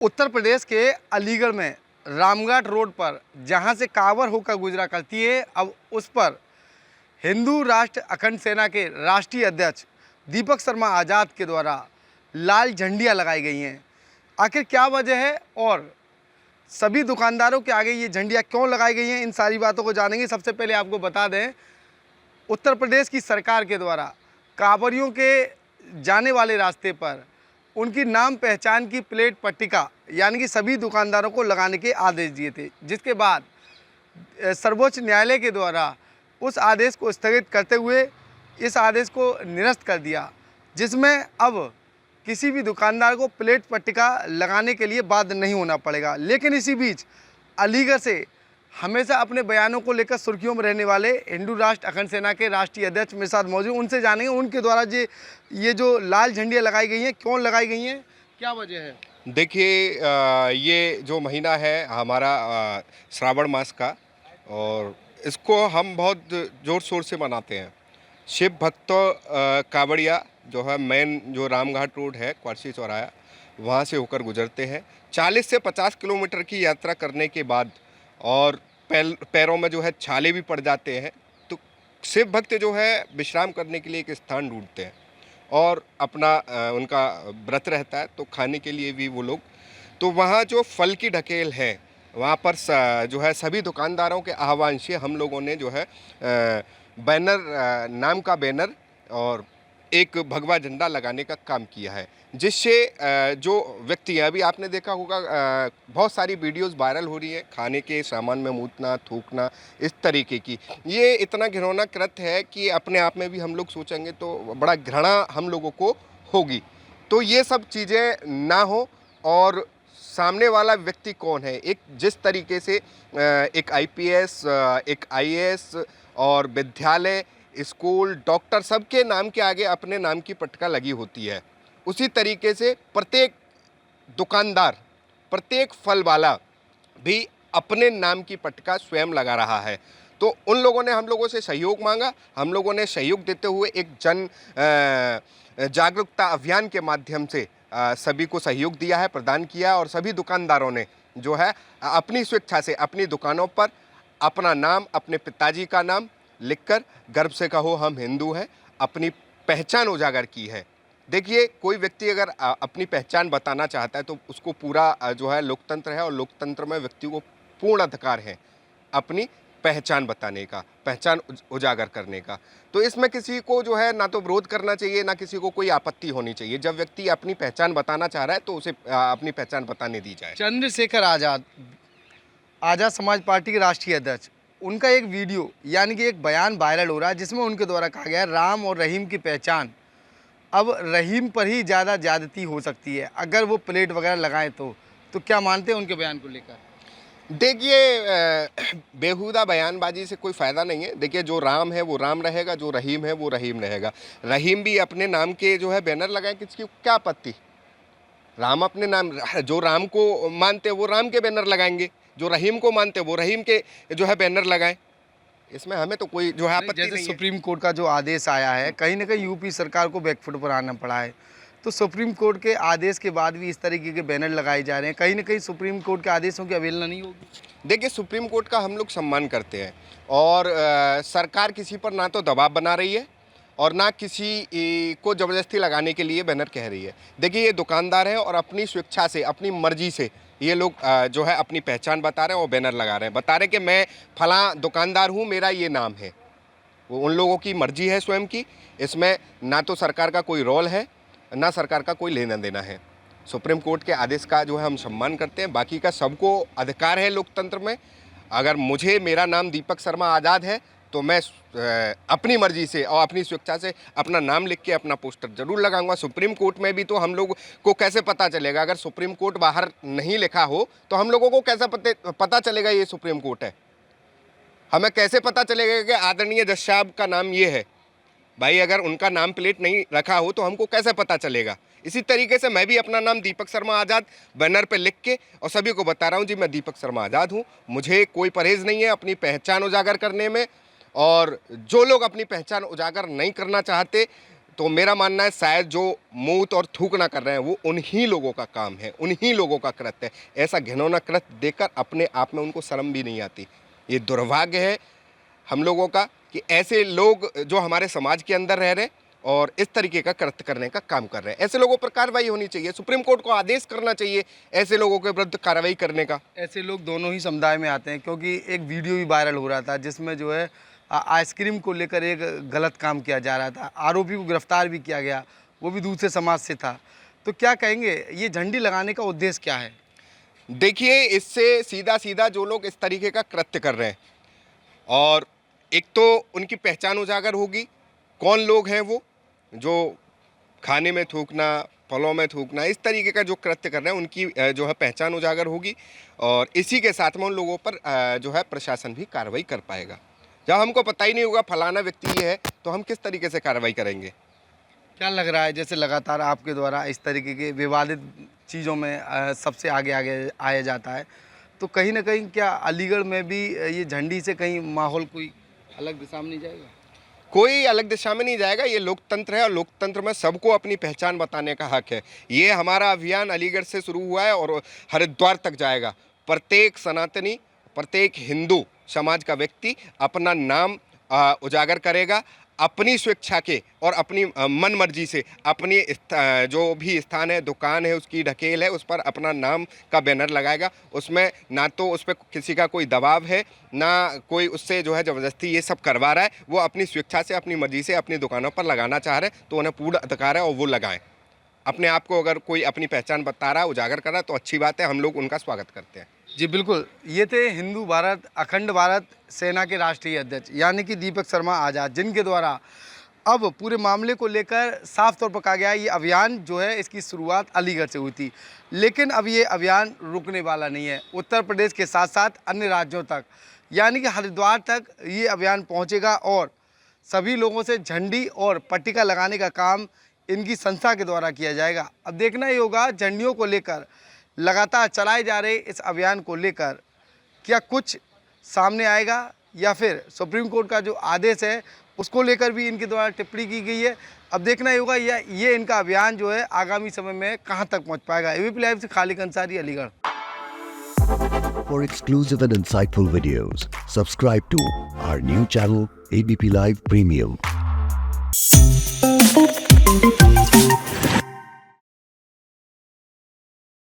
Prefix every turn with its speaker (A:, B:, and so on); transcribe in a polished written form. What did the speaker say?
A: उत्तर प्रदेश के अलीगढ़ में रामघाट रोड पर जहां से कांवड़ होकर गुजरा करती है, अब उस पर हिंदू राष्ट्र अखंड सेना के राष्ट्रीय अध्यक्ष दीपक शर्मा आज़ाद के द्वारा लाल झंडियां लगाई गई हैं। आखिर क्या वजह है और सभी दुकानदारों के आगे ये झंडियां क्यों लगाई गई हैं, इन सारी बातों को जानेंगे। सबसे पहले आपको बता दें, उत्तर प्रदेश की सरकार के द्वारा कांवड़ियों के जाने वाले रास्ते पर उनकी नाम पहचान की प्लेट पट्टिका यानी कि सभी दुकानदारों को लगाने के आदेश दिए थे, जिसके बाद सर्वोच्च न्यायालय के द्वारा उस आदेश को स्थगित करते हुए इस आदेश को निरस्त कर दिया, जिसमें अब किसी भी दुकानदार को प्लेट पट्टिका लगाने के लिए बाध्य नहीं होना पड़ेगा। लेकिन इसी बीच अलीगढ़ से हमेशा अपने बयानों को लेकर सुर्खियों में रहने वाले हिंदू राष्ट्र अखंड सेना के राष्ट्रीय अध्यक्ष मेरे साथ मौजूद, उनसे जानेंगे उनके द्वारा ये जो लाल झंडियाँ लगाई गई हैं क्यों लगाई गई हैं, क्या वजह है।
B: देखिए, ये जो महीना है हमारा श्रावण मास का, और इसको हम बहुत ज़ोर शोर से मनाते हैं। शिव भक्तों कांवड़िया जो है मेन जो रामघाट रोड है क्वारसी चौराहा, वहाँ से होकर गुजरते हैं। 40 से 50 किलोमीटर की यात्रा करने के बाद और पैरों में जो है छाले भी पड़ जाते हैं, तो शिव भक्त जो है विश्राम करने के लिए एक स्थान ढूंढते हैं और अपना उनका व्रत रहता है, तो खाने के लिए भी वो लोग, तो वहाँ जो फल की ढकेल है वहाँ पर जो है सभी दुकानदारों के आह्वान से हम लोगों ने जो है बैनर, नाम का बैनर और एक भगवा झंडा लगाने का काम किया है, जिससे जो व्यक्ति हैं, अभी आपने देखा होगा बहुत सारी वीडियोस वायरल हो रही है खाने के सामान में मूतना थूकना इस तरीके की। ये इतना घिनौना कृत्य है कि अपने आप में भी हम लोग सोचेंगे तो बड़ा घृणा हम लोगों को होगी। तो ये सब चीज़ें ना हो, और सामने वाला व्यक्ति कौन है, एक जिस तरीके से एक आईपीएस, एक आईएएस और विद्यालय, स्कूल, डॉक्टर सबके नाम के आगे अपने नाम की पट्टिका लगी होती है, उसी तरीके से प्रत्येक दुकानदार, प्रत्येक फल वाला भी अपने नाम की पट्टिका स्वयं लगा रहा है। तो उन लोगों ने हम लोगों से सहयोग मांगा, हम लोगों ने सहयोग देते हुए एक जन जागरूकता अभियान के माध्यम से सभी को सहयोग दिया है, प्रदान किया, और सभी दुकानदारों ने जो है अपनी स्वेच्छा से अपनी दुकानों पर अपना नाम, अपने पिताजी का नाम लिखकर गर्व से कहो हम हिंदू हैं, अपनी पहचान उजागर की है। देखिए, कोई व्यक्ति अगर अपनी पहचान बताना चाहता है तो उसको पूरा जो है लोकतंत्र है, और लोकतंत्र में व्यक्ति को पूर्ण अधिकार है अपनी पहचान बताने का, पहचान उजागर करने का। तो इसमें किसी को जो है ना तो विरोध करना चाहिए, ना किसी को कोई आपत्ति होनी चाहिए। जब व्यक्ति अपनी पहचान बताना चाह रहा है तो उसे अपनी पहचान बताने दी जाए।
A: चंद्रशेखर आज़ाद, आज़ाद समाज पार्टी के राष्ट्रीय अध्यक्ष, उनका एक वीडियो यानी कि एक बयान वायरल हो रहा है, जिसमें उनके द्वारा कहा गया है राम और रहीम की पहचान अब रहीम पर ही ज़्यादा ज़्यादती हो सकती है अगर वो प्लेट वगैरह लगाएं तो क्या मानते हैं उनके बयान को लेकर।
B: देखिए, बेहुदा बयानबाजी से कोई फ़ायदा नहीं है। देखिए, जो राम है वो राम रहेगा, जो रहीम है वो रहीम रहेगा। रहीम भी अपने नाम के जो है बैनर लगाएं, किसकी क्या आपत्ति। राम अपने नाम, जो राम को मानते हैं वो राम के बैनर लगाएंगे, जो रहीम को मानते हैं वो रहीम के जो है बैनर लगाएं। इसमें हमें तो कोई जो है आपत्ति नहीं है।
A: सुप्रीम कोर्ट का जो आदेश आया है, कहीं ना कहीं यूपी सरकार को बैकफुट पर आना पड़ा है, तो सुप्रीम कोर्ट के आदेश के बाद भी इस तरीके के बैनर लगाए जा रहे हैं, कहीं ना कहीं सुप्रीम कोर्ट के आदेशों की अवहेलना नहीं होगी।
B: देखिए, सुप्रीम कोर्ट का हम लोग सम्मान करते हैं, और सरकार किसी पर ना तो दबाव बना रही है और ना किसी को ज़बरदस्ती लगाने के लिए बैनर कह रही है। देखिए, ये दुकानदार हैं और अपनी स्वेच्छा से, अपनी मर्जी से ये लोग जो है अपनी पहचान बता रहे हैं और बैनर लगा रहे हैं, बता रहे हैं कि मैं फलां दुकानदार हूँ, मेरा ये नाम है। वो उन लोगों की मर्जी है स्वयं की, इसमें ना तो सरकार का कोई रोल है, ना सरकार का कोई लेना देना है। सुप्रीम कोर्ट के आदेश का जो है हम सम्मान करते हैं, बाकी का सबको अधिकार है लोकतंत्र में। अगर मुझे, मेरा नाम दीपक शर्मा आज़ाद है, तो मैं अपनी मर्जी से और अपनी स्वेच्छा से अपना नाम लिख के अपना पोस्टर जरूर लगाऊंगा। सुप्रीम कोर्ट में भी तो हम लोग को कैसे पता चलेगा, अगर सुप्रीम कोर्ट बाहर नहीं लिखा हो तो हम लोगों को कैसे पता चलेगा ये सुप्रीम कोर्ट है। हमें कैसे पता चलेगा कि आदरणीय जज साहब का नाम ये है। भाई, अगर उनका नाम प्लेट नहीं रखा हो तो हमको कैसे पता चलेगा। इसी तरीके से मैं भी अपना नाम दीपक शर्मा आज़ाद बैनर पे लिख के और सभी को बता रहा हूँ, जी मैं दीपक शर्मा आज़ाद हूँ, मुझे कोई परहेज़ नहीं है अपनी पहचान उजागर करने में। और जो लोग अपनी पहचान उजागर नहीं करना चाहते तो मेरा मानना है शायद जो मूत और थूकना कर रहे हैं वो उन्हीं लोगों का काम है, उन्हीं लोगों का कृत्य है। ऐसा घिनौना कृत्य देखकर अपने आप में उनको शर्म भी नहीं आती। ये दुर्भाग्य है हम लोगों का कि ऐसे लोग जो हमारे समाज के अंदर रह रहे हैं और इस तरीके का कृत्य करने का काम कर रहे हैं। ऐसे लोगों पर कार्रवाई होनी चाहिए। सुप्रीम कोर्ट को आदेश करना चाहिए ऐसे लोगों के विरुद्ध कार्रवाई करने का।
A: ऐसे लोग दोनों ही समुदाय में आते हैं, क्योंकि एक वीडियो भी वायरल हो रहा था जिसमें जो है आइसक्रीम को लेकर एक गलत काम किया जा रहा था। आरोपी को गिरफ्तार भी किया गया, वो भी दूसरे समाज से था। तो क्या कहेंगे, ये झंडी लगाने का उद्देश्य क्या है?
B: देखिए, इससे सीधा सीधा जो लोग इस तरीके का कृत्य कर रहे हैं और एक तो उनकी पहचान उजागर होगी, कौन लोग हैं वो जो खाने में थूकना, फलों में थूकना, इस तरीके का जो कृत्य कर रहे हैं उनकी जो है पहचान उजागर होगी और इसी के साथ में उन लोगों पर जो है प्रशासन भी कार्रवाई कर पाएगा। जब हमको पता ही नहीं होगा फलाना व्यक्ति ये है तो हम किस तरीके से कार्रवाई करेंगे?
A: क्या लग रहा है, जैसे लगातार आपके द्वारा इस तरीके के विवादित चीज़ों में सबसे आगे आगे आया जाता है, तो कहीं ना कहीं क्या अलीगढ़ में भी ये झंडी से कहीं माहौल कोई अलग दिशा में नहीं जाएगा?
B: कोई अलग दिशा में नहीं जाएगा। ये लोकतंत्र है और लोकतंत्र में सबको अपनी पहचान बताने का हक है। ये हमारा अभियान अलीगढ़ से शुरू हुआ है और हरिद्वार तक जाएगा। प्रत्येक सनातनी, प्रत्येक हिंदू समाज का व्यक्ति अपना नाम उजागर करेगा, अपनी स्वेच्छा के और अपनी मन मर्जी से अपनी जो भी स्थान है, दुकान है, उसकी ढकेल है, उस पर अपना नाम का बैनर लगाएगा। उसमें ना तो उस पर किसी का कोई दबाव है, ना कोई उससे जो है ज़बरदस्ती ये सब करवा रहा है। वो अपनी स्वेच्छा से, अपनी मर्जी से अपनी दुकानों पर लगाना चाह रहे हैं तो उन्हें पूर्ण अधिकार है और वो लगाएं। अपने आप को अगर कोई अपनी पहचान बता रहा है, उजागर कर रहा है तो अच्छी बात है, हम लोग उनका स्वागत करते हैं।
A: जी बिल्कुल, ये थे हिंदू भारत अखंड भारत सेना के राष्ट्रीय अध्यक्ष यानी कि दीपक शर्मा आज़ाद, जिनके द्वारा अब पूरे मामले को लेकर साफ तौर पर कहा गया ये अभियान जो है इसकी शुरुआत अलीगढ़ से हुई थी, लेकिन अब ये अभियान रुकने वाला नहीं है। उत्तर प्रदेश के साथ साथ अन्य राज्यों तक यानी कि हरिद्वार तक ये अभियान पहुंचेगा और सभी लोगों से झंडी और पट्टिका लगाने का काम इनकी संस्था के द्वारा किया जाएगा। अब देखना ही होगा झंडियों को लेकर लगातार चलाए जा रहे इस अभियान को लेकर क्या कुछ सामने आएगा या फिर सुप्रीम कोर्ट का जो आदेश है उसको लेकर भी इनके द्वारा टिप्पणी की गई है। अब देखना ही होगा ये इनका अभियान जो है आगामी समय में कहां तक पहुंच पाएगा। एबीपी लाइव से Khalid Ansari, Aligarh.
C: For exclusive and insightful videos, subscribe to our new channel ABP Live Premium.